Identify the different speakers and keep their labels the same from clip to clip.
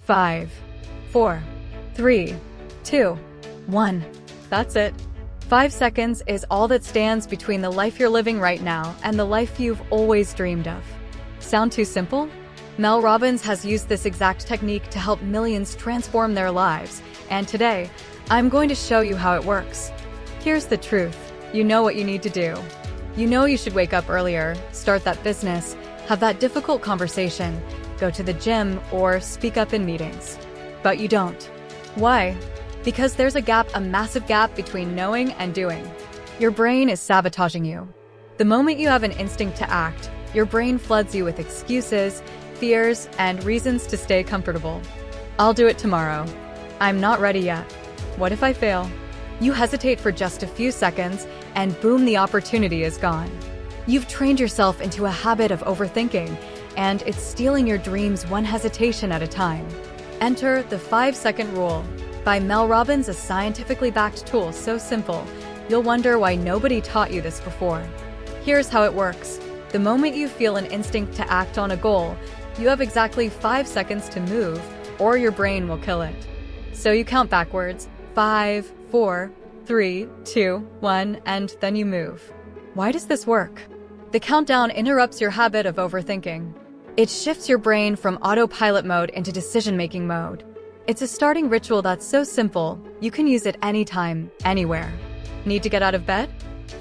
Speaker 1: 5, 4, 3, 2, 1. That's it. 5 seconds is all that stands between the life you're living right now and the life you've always dreamed of. Sound too simple? Mel Robbins has used this exact technique to help millions transform their lives, and today, I'm going to show you how it works. Here's the truth. You know what you need to do. You know you should wake up earlier, start that business, have that difficult conversation, go to the gym, or speak up in meetings. But you don't. Why? Because there's a massive gap between knowing and doing. Your brain is sabotaging you. The moment you have an instinct to act, your brain floods you with excuses, fears, and reasons to stay comfortable. I'll do it tomorrow. I'm not ready yet. What if I fail? You hesitate for just a few seconds, and boom, the opportunity is gone. You've trained yourself into a habit of overthinking, and it's stealing your dreams one hesitation at a time. Enter the 5-second rule by Mel Robbins, a scientifically backed tool so simple, you'll wonder why nobody taught you this before. Here's how it works. The moment you feel an instinct to act on a goal, you have exactly 5 seconds to move, or your brain will kill it. So you count backwards, 5, 4, 3, 2, 1, and then you move. Why does this work? The countdown interrupts your habit of overthinking. It shifts your brain from autopilot mode into decision-making mode. It's a starting ritual that's so simple, you can use it anytime, anywhere. Need to get out of bed?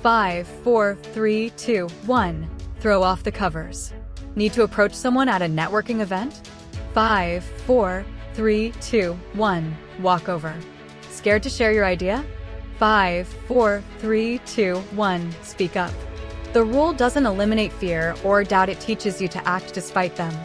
Speaker 1: 5, 4, 3, 2, 1. Throw off the covers. Need to approach someone at a networking event? 5, 4, 3, 2, 1. Walk over. Scared to share your idea? 5, 4, 3, 2, 1. Speak up. The rule doesn't eliminate fear or doubt, it teaches you to act despite them.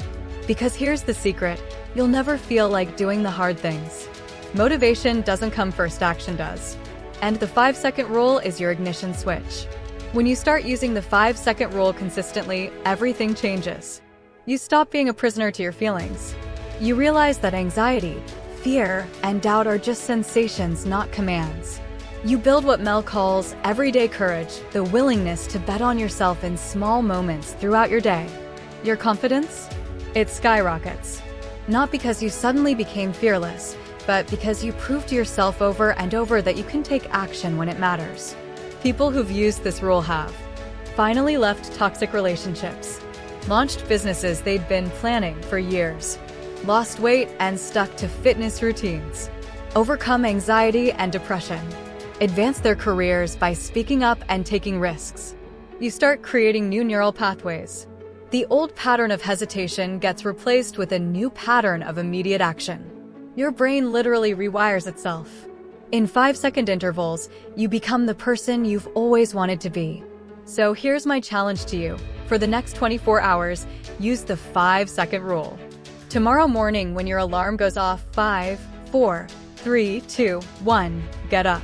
Speaker 1: Because here's the secret, you'll never feel like doing the hard things. Motivation doesn't come first, action does. And the 5-second rule is your ignition switch. When you start using the 5-second rule consistently, everything changes. You stop being a prisoner to your feelings. You realize that anxiety, fear, and doubt are just sensations, not commands. You build what Mel calls everyday courage, the willingness to bet on yourself in small moments throughout your day. Your confidence? It skyrockets. Not because you suddenly became fearless, but because you proved to yourself over and over that you can take action when it matters. People who've used this rule have finally left toxic relationships, launched businesses they'd been planning for years, lost weight and stuck to fitness routines, overcome anxiety and depression, advance their careers by speaking up and taking risks. You start creating new neural pathways. The old pattern of hesitation gets replaced with a new pattern of immediate action. Your brain literally rewires itself. In 5-second intervals, you become the person you've always wanted to be. So here's my challenge to you. For the next 24 hours, use the 5-second rule. Tomorrow morning when your alarm goes off, 5, 4, 3, 2, 1, get up.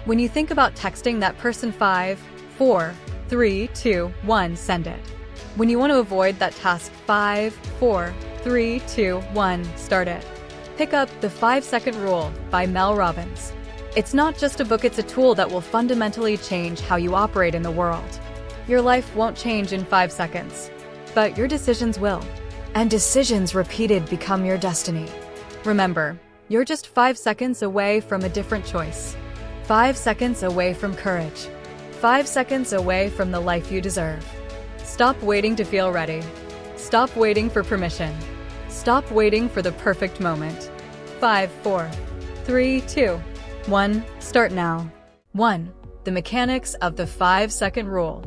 Speaker 1: When you think about texting that person, 5, 4, 3, 2, 1, send it. When you want to avoid that task, 5, 4, 3, 2, 1, start it. Pick up The 5-Second Rule by Mel Robbins. It's not just a book, it's a tool that will fundamentally change how you operate in the world. Your life won't change in 5 seconds, but your decisions will. And decisions repeated become your destiny. Remember, you're just 5 seconds away from a different choice. 5 seconds away from courage. 5 seconds away from the life you deserve. Stop waiting to feel ready. Stop waiting for permission. Stop waiting for the perfect moment. 5, 4, 3, 2, 1, start now. 1. The mechanics of the 5-second rule.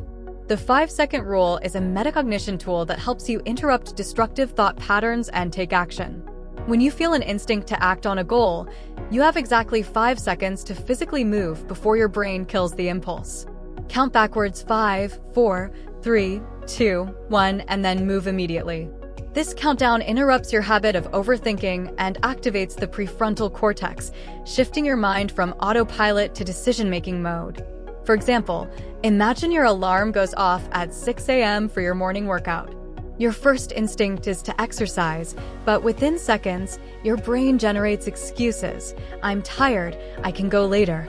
Speaker 1: The 5-second rule is a metacognition tool that helps you interrupt destructive thought patterns and take action. When you feel an instinct to act on a goal, you have exactly 5 seconds to physically move before your brain kills the impulse. Count backwards, 5, 4, 3, 2, 1, and then move immediately. This countdown interrupts your habit of overthinking and activates the prefrontal cortex, shifting your mind from autopilot to decision-making mode. For example, imagine your alarm goes off at 6 a.m. for your morning workout. Your first instinct is to exercise, but within seconds, your brain generates excuses. I'm tired, I can go later.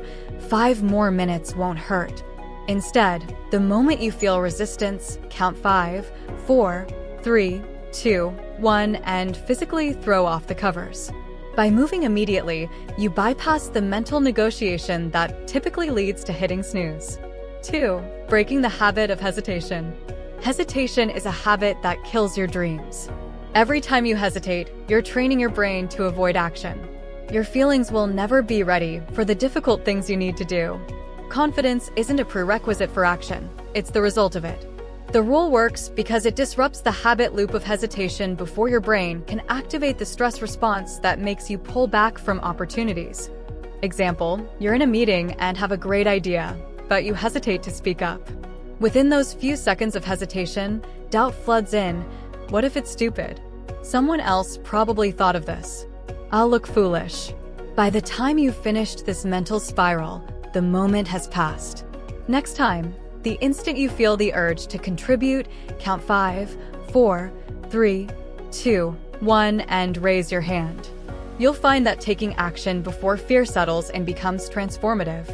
Speaker 1: 5 more minutes won't hurt. Instead, the moment you feel resistance, count 5, 4, 3, 2, 1, and physically throw off the covers. By moving immediately, you bypass the mental negotiation that typically leads to hitting snooze. 2. Breaking the habit of hesitation. Hesitation is a habit that kills your dreams. Every time you hesitate, you're training your brain to avoid action. Your feelings will never be ready for the difficult things you need to do. Confidence isn't a prerequisite for action, it's the result of it. The rule works because it disrupts the habit loop of hesitation before your brain can activate the stress response that makes you pull back from opportunities. Example, you're in a meeting and have a great idea, but you hesitate to speak up. Within those few seconds of hesitation, doubt floods in. What if it's stupid? Someone else probably thought of this. I'll look foolish. By the time you've finished this mental spiral, the moment has passed. Next time, the instant you feel the urge to contribute, count 5, 4, 3, 2, 1, and raise your hand. You'll find that taking action before fear settles and becomes transformative.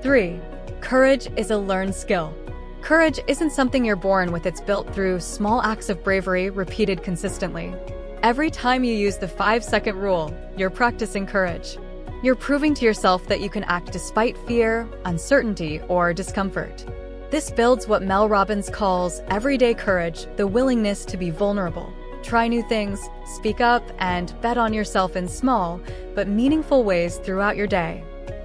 Speaker 1: 3. Courage is a learned skill. Courage isn't something you're born with, it's built through small acts of bravery repeated consistently. Every time you use the 5-second rule, you're practicing courage. You're proving to yourself that you can act despite fear, uncertainty, or discomfort. This builds what Mel Robbins calls everyday courage, the willingness to be vulnerable. Try new things, speak up, and bet on yourself in small but meaningful ways throughout your day.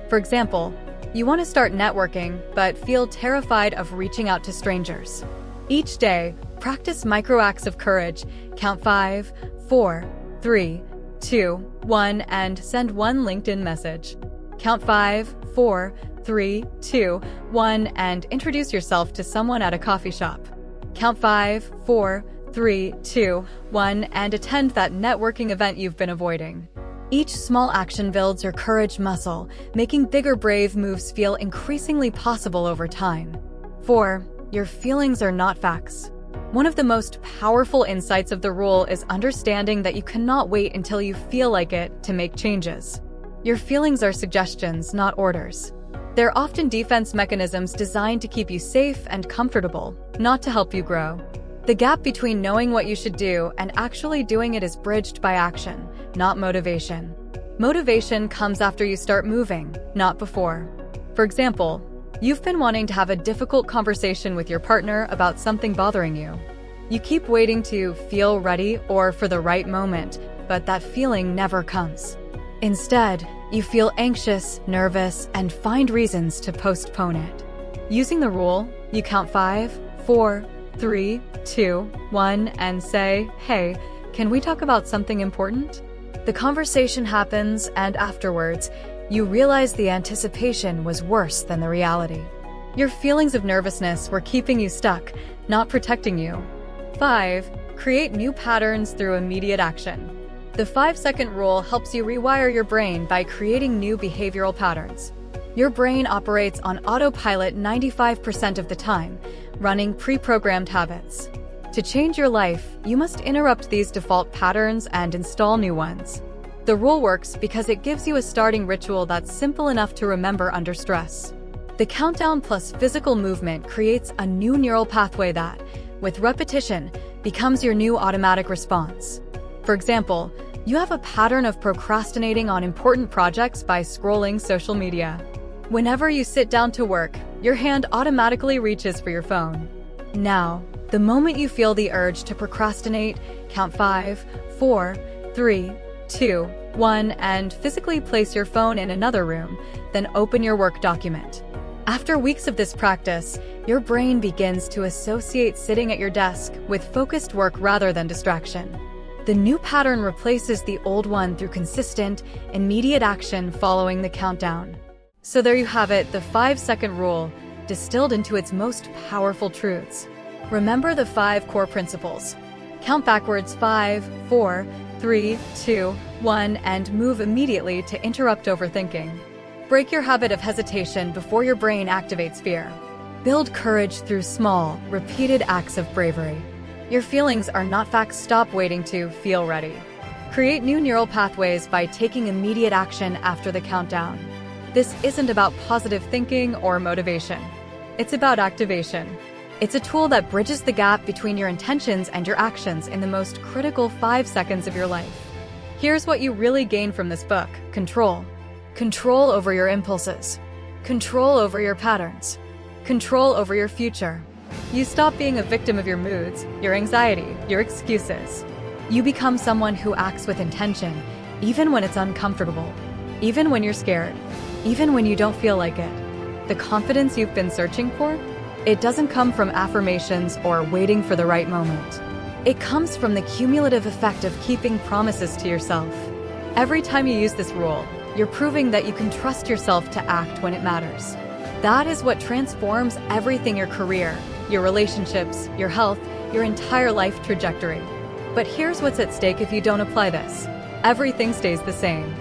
Speaker 1: For example, you want to start networking but feel terrified of reaching out to strangers. Each day, practice micro acts of courage, count 5, 4, 3, 2, 1, and send one LinkedIn message. Count 5, 4, 3, 2, 1, and introduce yourself to someone at a coffee shop. Count 5, 4, 3, 2, 1, and attend that networking event you've been avoiding. Each small action builds your courage muscle, making bigger brave moves feel increasingly possible over time. 4. Your feelings are not facts. One of the most powerful insights of the rule is understanding that you cannot wait until you feel like it to make changes. Your feelings are suggestions, not orders. They're often defense mechanisms designed to keep you safe and comfortable, not to help you grow. The gap between knowing what you should do and actually doing it is bridged by action, not motivation. Motivation comes after you start moving, not before. For example, you've been wanting to have a difficult conversation with your partner about something bothering you. You keep waiting to feel ready or for the right moment, but that feeling never comes. Instead, you feel anxious, nervous, and find reasons to postpone it. Using the rule, you count 5, 4, 3, 2, 1, and say, "Hey, can we talk about something important?" The conversation happens, and afterwards, you realize the anticipation was worse than the reality. Your feelings of nervousness were keeping you stuck, not protecting you. 5. Create new patterns through immediate action. The 5-second rule helps you rewire your brain by creating new behavioral patterns. Your brain operates on autopilot 95% of the time, running pre-programmed habits. To change your life, you must interrupt these default patterns and install new ones. The rule works because it gives you a starting ritual that's simple enough to remember under stress. The countdown plus physical movement creates a new neural pathway that, with repetition, becomes your new automatic response. For example, you have a pattern of procrastinating on important projects by scrolling social media. Whenever you sit down to work, your hand automatically reaches for your phone. Now, the moment you feel the urge to procrastinate, count 5, 4, 3, 2, 1, and physically place your phone in another room, then open your work document. After weeks of this practice, your brain begins to associate sitting at your desk with focused work rather than distraction. The new pattern replaces the old one through consistent, immediate action following the countdown. So there you have it, the 5-second rule, distilled into its most powerful truths. Remember the 5 core principles. Count backwards 5, 4, 3, 2, 1, and move immediately to interrupt overthinking. Break your habit of hesitation before your brain activates fear. Build courage through small, repeated acts of bravery. Your feelings are not facts. Stop waiting to feel ready. Create new neural pathways by taking immediate action after the countdown. This isn't about positive thinking or motivation. It's about activation. It's a tool that bridges the gap between your intentions and your actions in the most critical 5 seconds of your life. Here's what you really gain from this book: control. Control over your impulses. Control over your patterns. Control over your future. You stop being a victim of your moods, your anxiety, your excuses. You become someone who acts with intention, even when it's uncomfortable, even when you're scared, even when you don't feel like it. The confidence you've been searching for? It doesn't come from affirmations or waiting for the right moment. It comes from the cumulative effect of keeping promises to yourself. Every time you use this rule, you're proving that you can trust yourself to act when it matters. That is what transforms everything: your career, your relationships, your health, your entire life trajectory. But here's what's at stake if you don't apply this. Everything stays the same.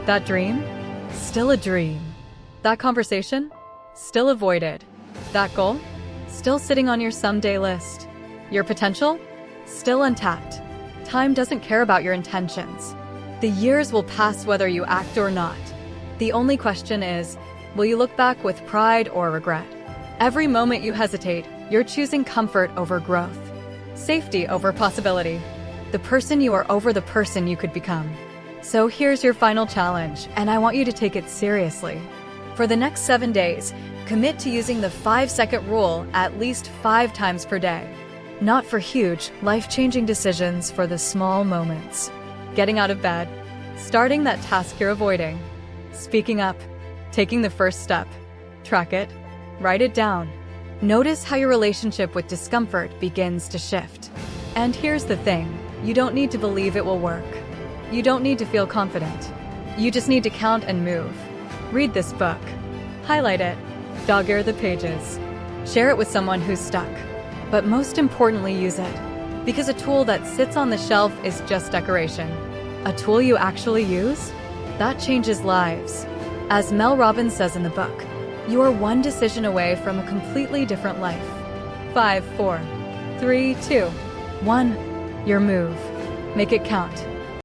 Speaker 1: That dream? Still a dream. That conversation? Still avoided. That goal? Still sitting on your someday list. Your potential? Still untapped. Time doesn't care about your intentions. The years will pass whether you act or not. The only question is, will you look back with pride or regret? Every moment you hesitate, you're choosing comfort over growth, safety over possibility, the person you are over the person you could become. So here's your final challenge, and I want you to take it seriously. For the next 7 days, commit to using the 5-second rule at least 5 times per day. Not for huge, life-changing decisions, for the small moments. Getting out of bed, starting that task you're avoiding, speaking up, taking the first step. Track it, write it down. Notice how your relationship with discomfort begins to shift. And here's the thing, you don't need to believe it will work. You don't need to feel confident. You just need to count and move. Read this book. Highlight it. Dog-ear the pages. Share it with someone who's stuck. But most importantly, use it. Because a tool that sits on the shelf is just decoration. A tool you actually use? That changes lives. As Mel Robbins says in the book, you are one decision away from a completely different life. 5, 4, 3, 2, 1. Your move. Make it count.